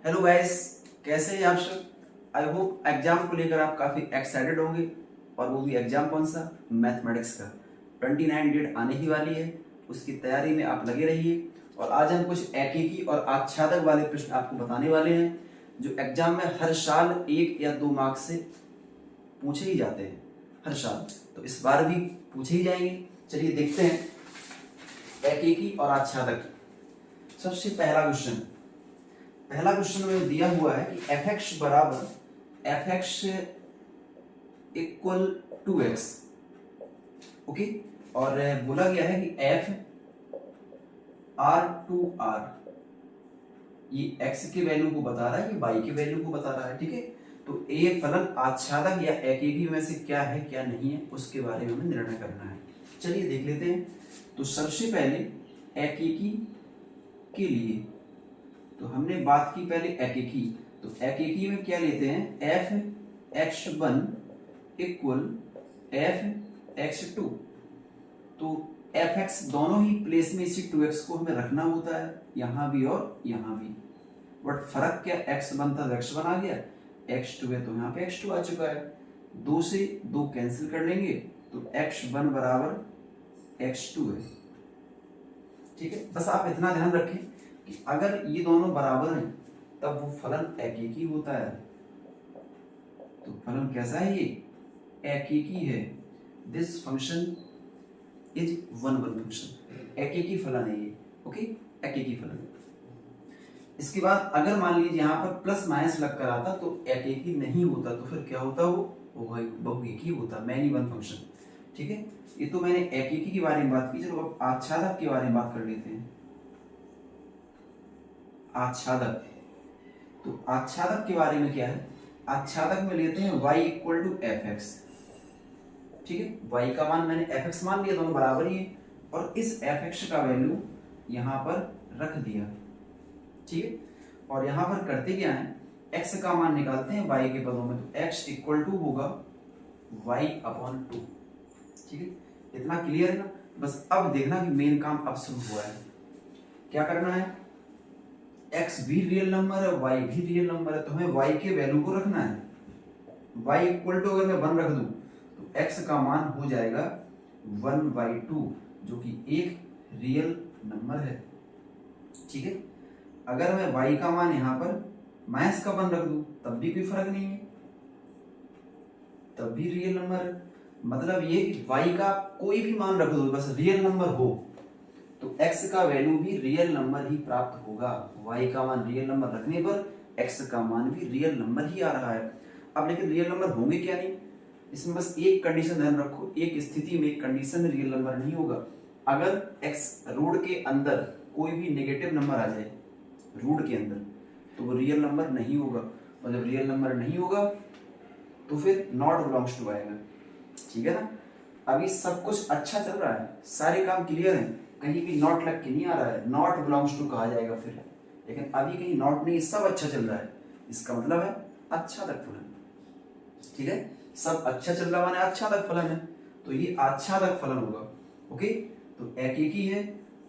Hello guys, कैसे हैं आप सब। आई होप एग्जाम को लेकर आप काफ़ी एक्साइटेड होंगे, और वो भी एग्जाम कौन सा, मैथमेटिक्स का। 29 डेट आने ही वाली है, उसकी तैयारी में आप लगे रहिए। और आज हम कुछ एकीकी और आच्छादक वाले प्रश्न आपको बताने वाले हैं, जो एग्जाम में हर साल 1 या 2 मार्क्स से पूछे ही जाते हैं, हर साल। तो इस बार भी पूछे ही जाएंगे। चलिए देखते हैं एकीकी और आच्छादक। सबसे पहला क्वेश्चन में दिया हुआ है कि एफ एक्स बराबर F X equal 2x। Okay, और बोला गया है कि एफ आर टू आर, ये x के वैल्यू को बता रहा है, ये y के वैल्यू को बता रहा है। ठीक है, तो ये फलन आच्छादक या एकीकी में से क्या है क्या नहीं है, उसके बारे में हमें निर्णय करना है। चलिए देख लेते हैं। तो सबसे पहले एकीकी के लिए तो हमने बात की पहले एकीकी। तो एकीकी में क्या लेते हैं, F X one equal F X two. तो एफ एक्स दोनों ही प्लेस में इसी 2x को हमें रखना होता है, यहां भी और यहां भी। बट फर्क क्या, एक्स वन था एक्स वन आ गया, एक्स टू है तो यहाँ पे एक्स टू आ चुका है। 2 से 2 कैंसिल कर लेंगे तो एक्स वन बराबर एक्स टू है। ठीक है, बस आप इतना ध्यान रखें कि अगर ये दोनों बराबर हैं तब वो फलन एकीकी होता है। तो फलन कैसा है, ये एकीकी है। This function is one function, एकीकी फलन है ये। ओके, एकीकी फलन। इसके बाद अगर मान लीजिए यहाँ पर प्लस माइनस लग कर आता तो एकीकी नहीं होता, तो फिर क्या होता, वो बहुएकी होता, मैनी वन फंक्शन। ठीक है, ये तो मैंने एकीकी के बारे में बात की। चलो अब आच्छादक के बारे में बात कर लेते हैं। आच्छादक, तो आच्छादक के बारे में क्या है, आच्छादक में लेते हैं y equal to F X. ठीक है, y का मान मैंने एफ एक्स मान लिया, दोनों बराबर ही है, और इस एफ एक्स का वैल्यू यहां पर रख दिया। ठीक है, और यहां पर करते क्या है, x का मान निकालते हैं y के पदों में। तो x इक्वल टू होगा y अपॉन 2। ठीक है, इतना क्लियर है ना। बस अब देखना कि मेन काम अब शुरू हुआ है। क्या करना है, x भी रियल नंबर है, y भी रियल नंबर है, तो हमें y के वैल्यू को रखना है। y इक्वल टू अगर मैं 1 रख दूं तो x का मान हो जाएगा 1/2, जो कि एक रियल नंबर है। ठीक है, अगर मैं y का मान यहां पर माइनस का 1 रख दूं तब भी कोई फर्क नहीं है, तब भी रियल नंबर है। मतलब ये कि y का कोई भी मान रख दो, बस रियल नंबर हो, तो x का वैल्यू भी रियल नंबर ही प्राप्त होगा। y का मान रियल नंबर रखने पर x का मान भी रियल नंबर ही आ रहा है। अब लेकिन रियल नंबर होंगे क्या नहीं, इसमें बस एक कंडीशन ध्यान रखो, एक स्थिति में एक कंडीशन में रियल नंबर नहीं होगा। अगर x रूट के अंदर कोई भी नेगेटिव नंबर आ जाए रूट के अंदर, तो वो रियल नंबर नहीं होगा, और जब रियल नंबर नहीं होगा तो फिर नॉट बिलोंग्स टू आएगा। ठीक है ना, अभी सब कुछ अच्छा चल रहा है, सारे काम क्लियर हैं, कहीं भी नॉट लग के नहीं आ रहा है, नॉट बिलोंग्स टू कहा जाएगा फिर। लेकिन अभी कहीं नॉट नहीं, सब अच्छा चल रहा है, इसका मतलब है आच्छादक फलन। ठीक है, सब अच्छा चल रहा माने आच्छादक फलन है, तो ये आच्छादक फलन होगा। ओके, तो एकीकी है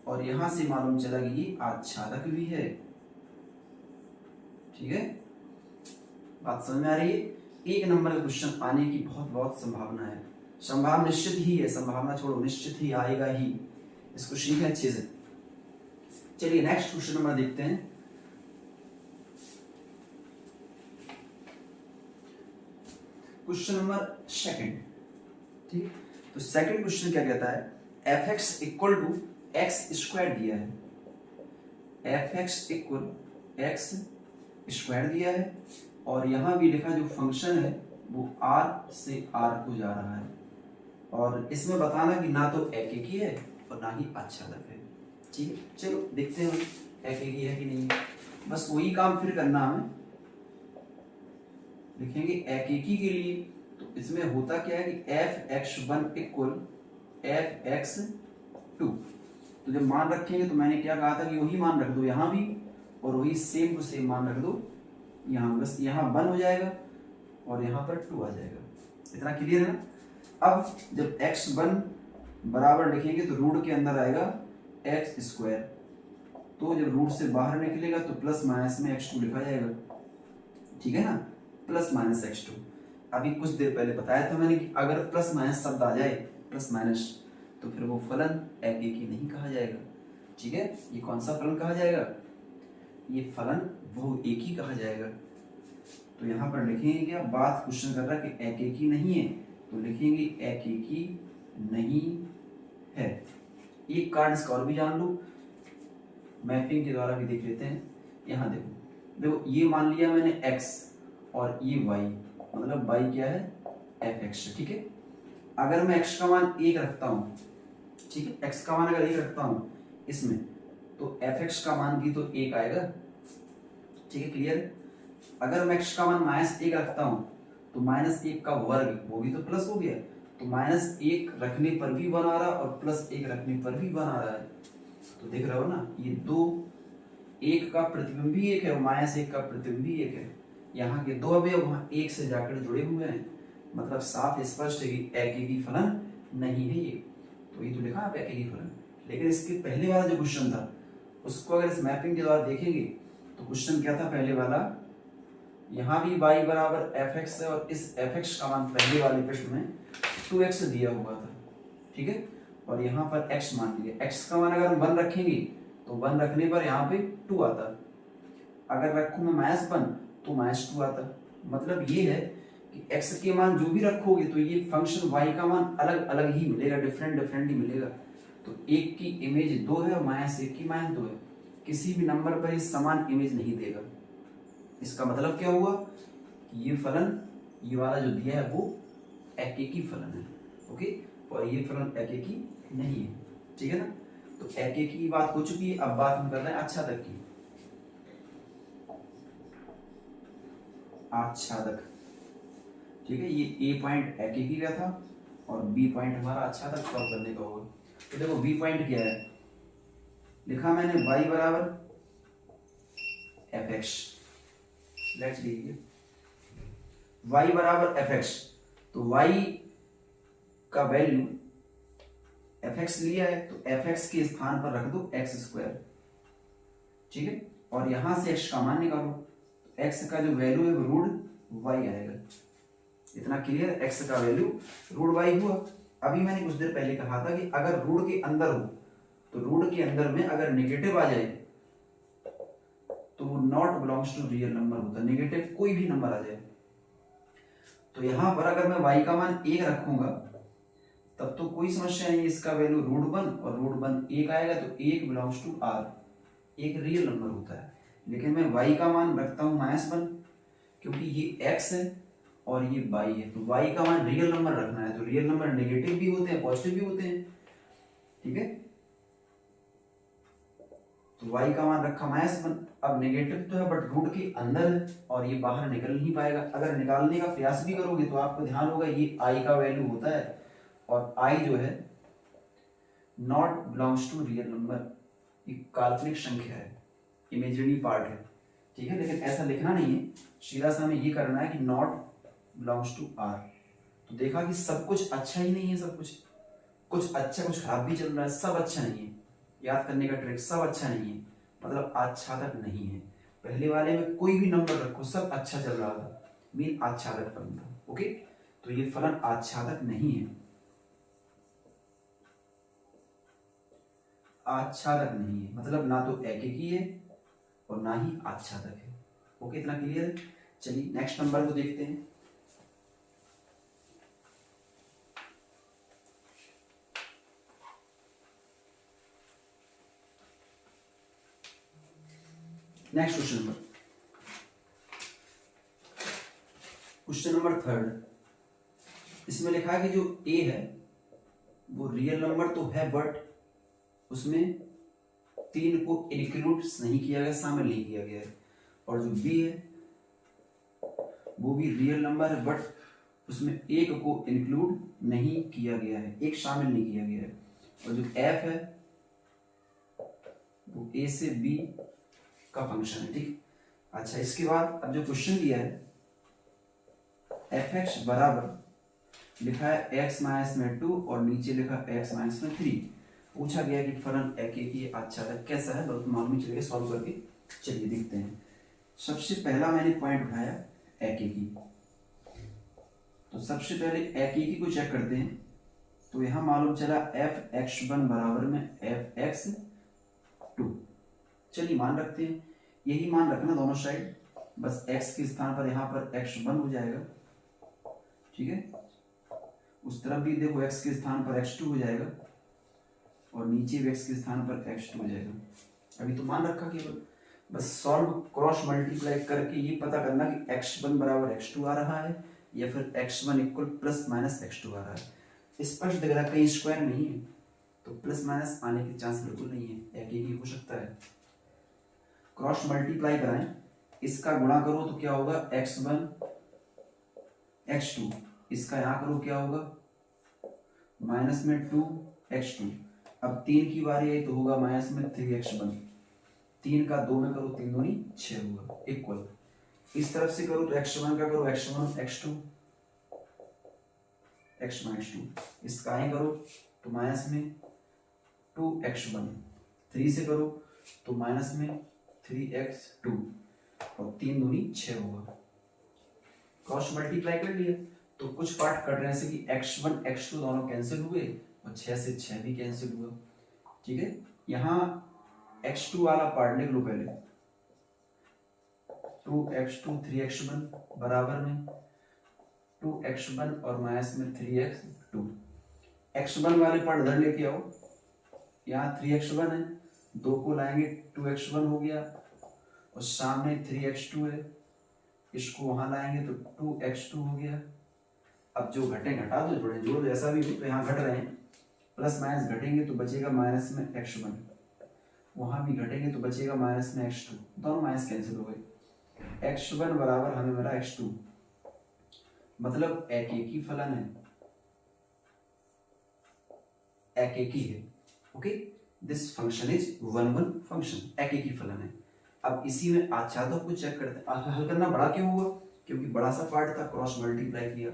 और यहां से मालूम चला कि ये आच्छादक भी है। ठीक है, बात समझ में आ रही है। 1 नंबर का क्वेश्चन आने की बहुत संभावना है, संभावना निश्चित ही है, संभावना छोड़ो, निश्चित ही आएगा ही। इसको सीखें अच्छे से। चलिए नेक्स्ट क्वेश्चन नंबर देखते हैं। Question number second. ठीक, तो सेकंड क्वेश्चन क्या कहता है, F X equal to X square दिया है, F X equal X square दिया है, और यहां भी लिखा जो फंक्शन है वो r से r को जा रहा है, और इसमें बताना कि ना तो एकीकी है और ना ही आच्छादक है। ठीक है, चलो देखते हैं एकीकी है कि नहीं। बस वही काम फिर करना हमें, लिखेंगे एकीकी के लिए। तो इसमें होता क्या है कि F X one equal F X two. तो जब मान रखेंगे तो मैंने क्या कहा था कि वही मान रख दो यहाँ भी, और वही सेम टू सेम मान रख दो यहाँ। बस यहाँ 1 हो जाएगा और यहाँ पर 2 आ जाएगा। इतना क्लियर है ना। अब जब x1 बराबर लिखेंगे तो रूट के अंदर आएगा x स्क्वायर, तो जब रूट से बाहर निकलेगा तो प्लस माइनस में x2 लिखा जाएगा, ठीक है ना, प्लस माइनस x2। अभी कुछ देर पहले बताया था मैंने कि अगर प्लस माइनस शब्द आ जाए, प्लस माइनस, तो फिर वो फलन एकेकी नहीं कहा जाएगा, ठीक है। ये कौन सा फलन कहा जाएगा, ये फलन वो एक ही कहा जाएगा। तो यहाँ पर लिखेंगे क्या, बात क्वेश्चन कर रहा है कि एकेकी नहीं है, तो लिखेंगे एकेकी नहीं है। एक कार्ड इसका और भी जान लो, मैपिंग के द्वारा भी देख लेते हैं। यहाँ देखो देखो, ये मान लिया मैंने x और ये y, मतलब y क्या है, fx, ठीक है। अगर मैं x का मान 1 रखता हूँ, ठीक है, x का मान अगर 1 रखता हूँ इसमें, तो fx का मान भी तो 1 आएगा, ठीक है, क्लियर। अगर मैं x का मान -1 रखता हूँ तो -1 का वर्ग, वो भी तो प्लस हो गया, तो -1 रखने पर भी बना रहा और +1 रखने पर भी बना रहा है। तो देख रहे हो ना, ये दो, एक का प्रतिबिंब भी एक है और -1 का प्रतिबिंब भी एक है। यहाँ के दो अवयव वहाँ एक से जाकर जुड़े हुए हैं, मतलब साफ स्पष्ट है कि एकेकी फलन नहीं है ये। तो ये तो लिखा आप एकेकी फलन। लेकिन इसके पहले वाला जो क्वेश्चन था उसको अगर इस मैपिंग के द्वारा देखेंगे तो क्वेश्चन क्या था पहले वाला, यहाँ भी y बराबर fx है और इस fx का मान पहले वाले प्रश्न में 2x दिया हुआ था, ठीक है, और यहाँ पर x मान लिया। x का मान अगर हम 1 रखेंगे तो 1 रखने पर यहाँ पे 2 आता, अगर रखूँ मैं -1 तो -2 आता। मतलब ये है कि x के मान जो भी रखोगे तो ये फंक्शन y का मान अलग अलग ही मिलेगा, डिफरेंट डिफरेंट ही मिलेगा। तो एक की इमेज 2 है और -1 की -2 है, किसी भी नंबर पर ये समान इमेज नहीं देगा। इसका मतलब क्या हुआ कि ये फलन, ये वाला जो दिया है वो एकेकी फलन है, ओके, और ये फलन एकेकी नहीं है, ठीक है ना। तो एकेकी की बात हो चुकी है, अब बात हम कर रहे हैं आच्छादक की। आच्छादक, ठीक है, ये ए पॉइंट एकेकी का था और बी पॉइंट हमारा आच्छादक सॉल्व करने का होगा। तो देखो बी पॉइंट क्या है, लिखा मैंने y बराबर fx, लेट्स लीजिए y बराबर fx, तो y का वैल्यू fx लिया है तो fx के स्थान पर रख दो x², ठीक है, और यहां से x का मान निकालो, तो x का जो वैल्यू है वो रूट y आएगा। इतना क्लियर, x का वैल्यू रूट y हुआ। अभी मैंने कुछ देर पहले कहा था कि अगर रूट के अंदर हो तो रूट के अंदर में अगर नेगेटिव आ जाए तो वो not belongs to real number होता है, नेगेटिव कोई भी नंबर आ जाए। तो यहां पर अगर मैं y का मान 1 रखूंगा तब तो कोई समस्या नहीं, इसका वैल्यू √1 और √1 1 आएगा, तो 1 बिलोंग्स टू r, एक रियल नंबर होता है। लेकिन मैं y का मान रखता हूं -1 क्योंकि ये x है और ये y है, तो y का मान रियल नंबर रखना है, तो रियल नंबर नेगेटिव भी होते हैं पॉजिटिव भी होते हैं, ठीक है। तो y का मान रखा -1, अब नेगेटिव तो है बट रूट के अंदर है और ये बाहर निकल नहीं पाएगा। अगर निकालने का प्रयास भी करोगे तो आपको ध्यान होगा ये i का वैल्यू होता है और i जो है not belongs to real number, ये काल्पनिक संख्या है, इमेजिनरी पार्ट है, ठीक है। लेकिन ऐसा लिखना नहीं है, सीधा सा हमें ये करना है कि नॉट बिलोंग्स टू r। तो देखा कि सब कुछ अच्छा ही नहीं है, सब कुछ अच्छा कुछ खराब भी चल रहा है, सब अच्छा नहीं है। याद करने का ट्रिक, सब अच्छा नहीं है मतलब आच्छादक नहीं है। पहले वाले में कोई भी नंबर रखो सब अच्छा चल रहा था, मीन आच्छादक फलन था, ओके। तो ये फलन आच्छादक नहीं है, आच्छादक नहीं है, मतलब ना तो एकेकी है और ना ही आच्छादक है, ओके, इतना क्लियर है। चलिए नेक्स्ट नंबर को देखते हैं। नेक्स्ट क्वेश्चन नंबर 3, इसमें लिखा है कि जो a है वो रियल नंबर तो है बट उसमें 3 को इंक्लूड नहीं किया गया, शामिल नहीं किया गया है, और जो b है वो भी रियल नंबर है बट उसमें 1 को इंक्लूड नहीं किया गया है, 1 शामिल नहीं किया गया है, और जो f है वो a से b का फंक्शन है, ठीक। अच्छा, इसके बाद अब जो क्वेश्चन दिया है fx बराबर लिखा है x - में 2 और नीचे लिखा x - में 3, पूछा गया कि फलन एकेकी आच्छादक कैसा है, बहुत मालूम चलेगा सॉल्व करके। चलिए देखते हैं। सबसे पहला मैंने पॉइंट उठाया एकेकी। तो सबसे पहले एकेकी को चेक करते हैं। तो यहां मालूम चला f(x1) बराबर में f(x2)। चलिए मान रखते हैं, यही मान रखना दोनों साइड, बस x के स्थान पर यहाँ पर x1 हो जाएगा, ठीक है। उस तरफ भी देखो x के स्थान पर x2 हो जाएगा और नीचे भी x के स्थान पर x2 हो जाएगा। अभी तो मान रखा केवल, बस सॉल्व क्रॉस मल्टीप्लाई करके ये पता करना कि x1 बराबर x2 आ रहा है या फिर x1 equal plus minus x2 आ रहा है। स्पष्ट दिख रहा है, कहीं स्क्वायर नहीं है, तो प्लस माइनस आने के चांस बिल्कुल नहीं है, एक ही हो सकता है। क्रॉस मल्टीप्लाई कराएं, इसका गुणा करो तो क्या होगा x1 x2, इसका यहां करो क्या होगा माइनस में 2x2। अब 3 की बारी आई तो होगा माइनस में 3x1। 3 का 2 में करो 3 दूनी 6 होगा इक्वल। इस तरफ से करो तो x1 का करो x1 x2 x1 x2, इसका ही करो तो माइनस में 2x1। 3 से करो तो माइनस में 3x2 और 3 दूनी 6 होगा। क्रॉस मल्टीप्लाई कर लिया तो कुछ पार्ट कट रहे कि x1 x2 दोनों कैंसिल हुए और 6 से 6 भी कैंसिल हुआ, ठीक है। यहाँ x2 वाला पार्ट लिख लो पहले, 2x2 3x1 बराबर में 2x1 और माइनस में 3x2। x1 वाले पार्ट इधर लेके आओ, यहाँ 3x1 है, 2 को लाएंगे 2x1 हो गया और सामने 3x2 है, इसको वहां लाएंगे तो 2x2 हो गया। अब जो घटे घटा दो, जोड़े जोड़ दो, ऐसा भी हो तो यहाँ घट रहे हैं, प्लस माइनस घटेंगे तो बचेगा माइनस में x1, वहां भी घटेंगे तो बचेगा माइनस में x2, दोनों माइनस कैंसिल हो गए। x1 बराबर हमें मिला x2, मतलब एकेकी फलन है, एकेकी है। Okay, this function is one function, एकेकी फलन है। अब इसी में आच्छादक को चेक करते हैं। हल करना बड़ा क्यों हुआ, क्योंकि बड़ा सा पार्ट था, क्रॉस मल्टीप्लाई किया,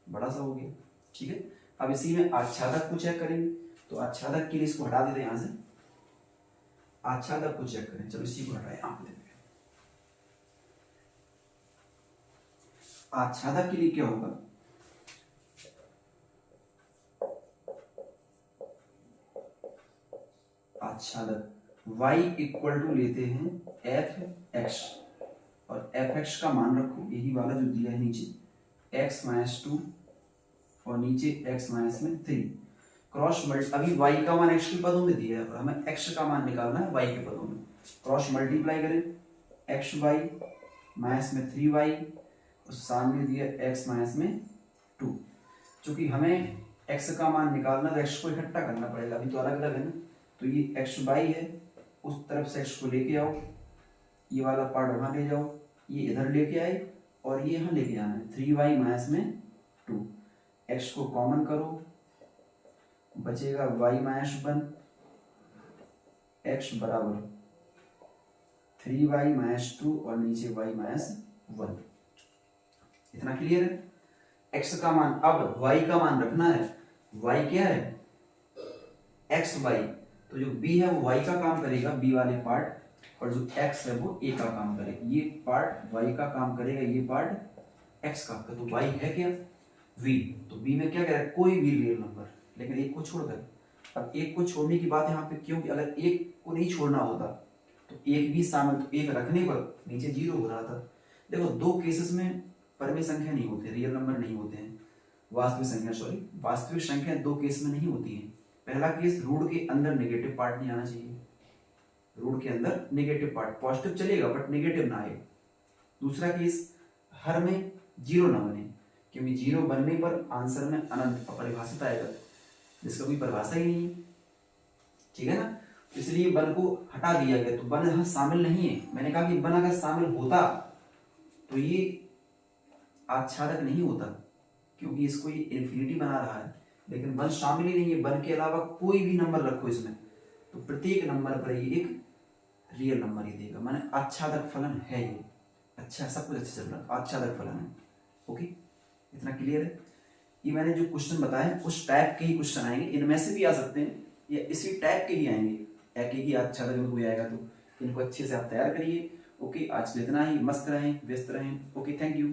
बड़ा सा हो गया, ठीक है। अब इसी में आच्छादक को चेक करेंगे, तो आच्छादक के लिए इसको हटा देते हैं यहां से, आच्छादक को चेक करें। चलो इसी को हटाए, आप देखें आच्छादक के लिए क्या होगा, आच्छादक y इक्वल टू लेते हैं f(x) और f(x) का मान रखो यही वाला जो दिया है नीचे, x माइनस 2 और नीचे x माइनस में 3। क्रॉस मल्टी, अभी y का मान x के पदों में दिया है और हमें x का मान निकालना है y के पदों में। क्रॉस मल्टीप्लाई करें, xy माइनस में 3y और सामने दिया x माइनस में 2। चूंकि हमें x का मान निकालना तो x को इकट्ठा करना पड़ेगा, अभी तो अलग अलग है ना, तो ये xy है, उस तरफ से x को लेके आओ, ये वाला पार्ट वहां ले जाओ, ये इधर लेके आए और ये यहां लेके आना है, 3y माइनस में 2। x को कॉमन करो, बचेगा y माइनस 1, x बराबर 3y माइनस 2 और नीचे y माइनस 1। इतना क्लियर है। x का मान, अब y का मान रखना है, y क्या है xy, तो जो b है वो y का काम करेगा, b वाले पार्ट, और जो x है वो a का काम करेगा, ये पार्ट y का काम करेगा, ये पार्ट x का। तो y है क्या v, तो b में क्या कह रहा है कोई भी रियल नंबर, लेकिन एक को छोड़कर। अब एक को छोड़ने की बात यहाँ पे क्यों, कि अगर एक को नहीं छोड़ना होता तो एक भी शामिल, तो एक रखने पर नीचे 0 हो रहा था। देखो दो केसेस में परमे संख्या नहीं होते, रियल नंबर नहीं होते हैं, वास्तविक संख्या, सॉरी वास्तविक संख्या दो केस में नहीं होती है। पहला केस, रूट के अंदर नेगेटिव पार्ट नहीं आना चाहिए, रूट के अंदर नेगेटिव पार्ट, पॉजिटिव चलेगा बट नेगेटिव ना आए। दूसरा केस, हर में 0 ना बने, क्योंकि 0 बनने पर आंसर में अनंत अपरिभाषित आएगा, जिसका कोई परिभाषा ही नहीं है, ठीक है ना। इसलिए वन को हटा दिया गया, तो वन यहाँ शामिल नहीं है। मैंने कहा कि वन अगर शामिल होता तो ये आच्छादक नहीं होता, क्योंकि इसको ये इन्फिनिटी बना रहा है, लेकिन वन शामिल ही नहीं है। वन के अलावा कोई भी नंबर रखो इसमें, तो प्रत्येक नंबर पर ये एक रियल नंबर ही देगा, माने आच्छादक फलन है ये। अच्छा, सब कुछ अच्छा चल रहा है, आच्छादक फलन है। ओके, इतना क्लियर है। ये मैंने जो क्वेश्चन बताए उस टाइप के ही क्वेश्चन आएंगे, इनमें से भी आ सकते हैं, या इसी टाइप के ही आएंगे, एक ही अच्छा अगर कोई आएगा तो इनको अच्छे से आप तैयार करिए। ओके, आज के लिए इतना ही। मस्त रहें, व्यस्त रहें। Okay, thank you.